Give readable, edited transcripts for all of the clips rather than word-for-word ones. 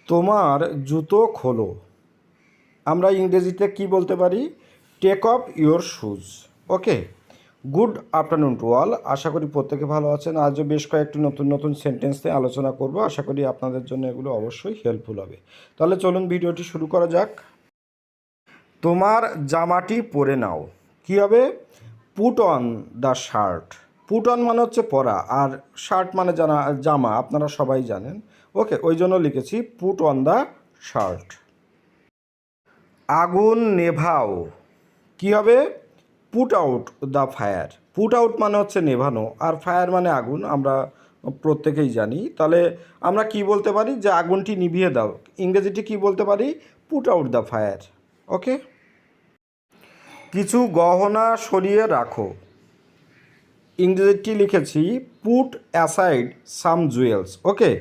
তোমার জুতো খোলো। আমরা ইংরেজিতে কি বলতে পারি? Take off your shoes. Okay, good afternoon to all. আশা করি প্রত্যেকে ভালো আছেন। আজও বেশ কয়েকটি নতুন নতুন সেন্টেন্স নিয়ে আলোচনা করব। আশা করি আপনাদের জন্য এগুলো অবশ্যই হেল্পফুল হবে। তাহলে চলুন ভিডিওটি শুরু করা যাক। তোমার জামাটি পরে নাও। কী হবে? Put on the shirt. Put on মানে হচ্ছে পরা, আর শার্ট মানে জামা, আপনারা সবাই জানেন। ওকে, ওই জন্য লিখেছি পুট অন দ্য শার্ট। আগুন নেভাও। কী হবে? Put out the fire. Put out মানে হচ্ছে নেভানো, আর ফায়ার মানে আগুন, আমরা প্রত্যেকেই জানি। তাহলে আমরা কি বলতে পারি? যে আগুনটি নিভিয়ে দাও। ইংরেজিটি কি বলতে পারি? Put out the fire. Okay, কিছু গহনা সরিয়ে রাখো। ইংরেজিটি লিখেছি put aside some jewels. Okay,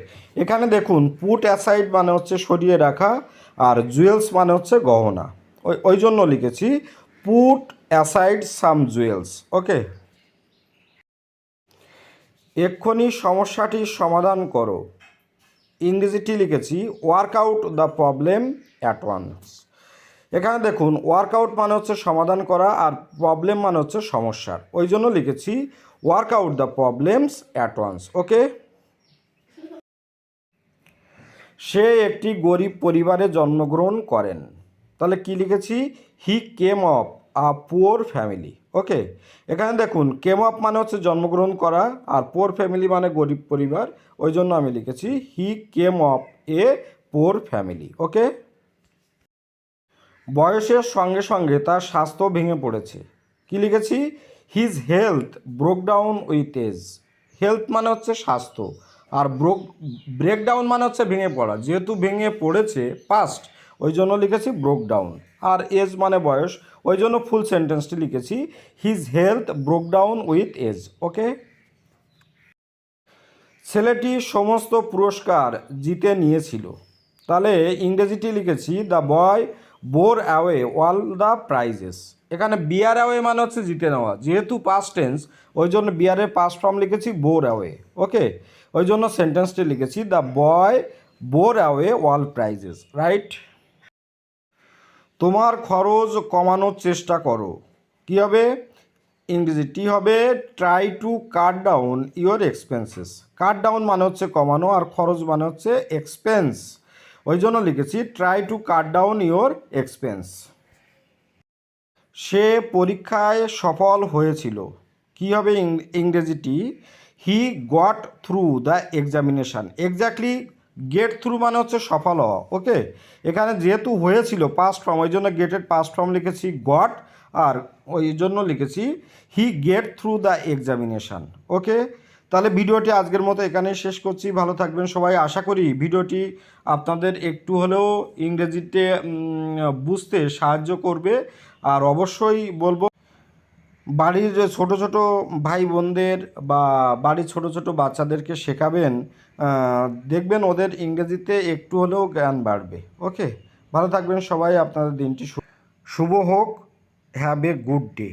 এখানে দেখুন পুট অ্যাসাইড মানে হচ্ছে সরিয়ে রাখা, আর জুয়েলস মানে হচ্ছে গহনা। ওই জন্য লিখেছি put aside some jewels. Okay, এক্ষুনি সমস্যাটির সমাধান করো। ইংরেজিটি লিখেছি work out the problem at once. এখানে দেখুন ওয়ার্কআউট মানে হচ্ছে সমাধান করা, আর প্রবলেম মানে হচ্ছে সমস্যার। ওই জন্য লিখেছি work out the problems at once. Okay, সে একটি গরিব পরিবারে জন্মগ্রহণ করেন। তাহলে কি লিখেছি? He came of a poor family. Okay, এখানে দেখুন কেম অফ মানে হচ্ছে জন্মগ্রহণ করা, আর পুয়ার ফ্যামিলি মানে গরিব পরিবার। ওই জন্য আমি লিখেছি he came of a poor family. Okay, বয়সের সঙ্গে সঙ্গে তার স্বাস্থ্য ভেঙে পড়েছে। কি লিখেছি? His health broke down with age. Health মানে হচ্ছে স্বাস্থ্য, আর ব্রেকডাউন মানে হচ্ছে ভেঙে পড়া। যেহেতু ভেঙে পড়েছে পাস্ট, ওই জন্য লিখেছি ব্রোক ডাউন, আর এজ মানে বয়স। ওই জন্য ফুল সেন্টেন্সটি লিখেছি his health broke down with age. Okay, ছেলেটি সমস্ত পুরস্কার জিতে নিয়েছিল। তাহলে ইংরেজিটি লিখেছি the boy bore away all the prizes. এখানে বিয়ার অ্যাওয়ে মানে হচ্ছে জিতে নেওয়া, যেহেতু পাস্ট টেন্স ওই জন্য বিয়ারের পাস্ট ফর্ম লিখেছি বোর অ্যাওয়ে। ওকে, ওই জন্য সেন্টেন্সটি লিখেছি the boy bore away all prizes. Right. তোমার খরচ কমানোর চেষ্টা করো। কী হবে? ইংরেজিটি হবে try to cut down your expenses. Cut down মানে হচ্ছে কমানো, আর খরচ মানে হচ্ছে এক্সপেন্স। ওই জন্য লিখেছি try to cut down your expense. সে পরীক্ষায় সফল হয়েছিল। কী হবে ইংরেজিটি? He got through the examination. Exactly, get through মানে হচ্ছে সফল হওয়া। ওকে, এখানে যেহেতু হয়েছিল পাস্ট ফর্ম, ওই জন্য গেটের পাস্ট ফর্ম লিখেছি গট, আর ওই জন্য লিখেছি he get through the examination. Okay, তাহলে ভিডিওটি আজকের মতো এখানেই শেষ করছি। ভালো থাকবেন সবাই। আশা করি ভিডিওটি আপনাদের একটু হলেও ইংরেজিতে বুঝতে সাহায্য করবে। আর অবশ্যই বলবো বাড়ির ছোট ছোট ভাই বোনদের বা বাড়ির ছোট ছোট বাচ্চাদেরকে শেখাবেন, দেখবেন ওদের ইংরেজিতে একটু হলেও জ্ঞান বাড়বে। ওকে, ভালো থাকবেন সবাই। আপনাদের দিনটি শুভ হোক। Have a good day.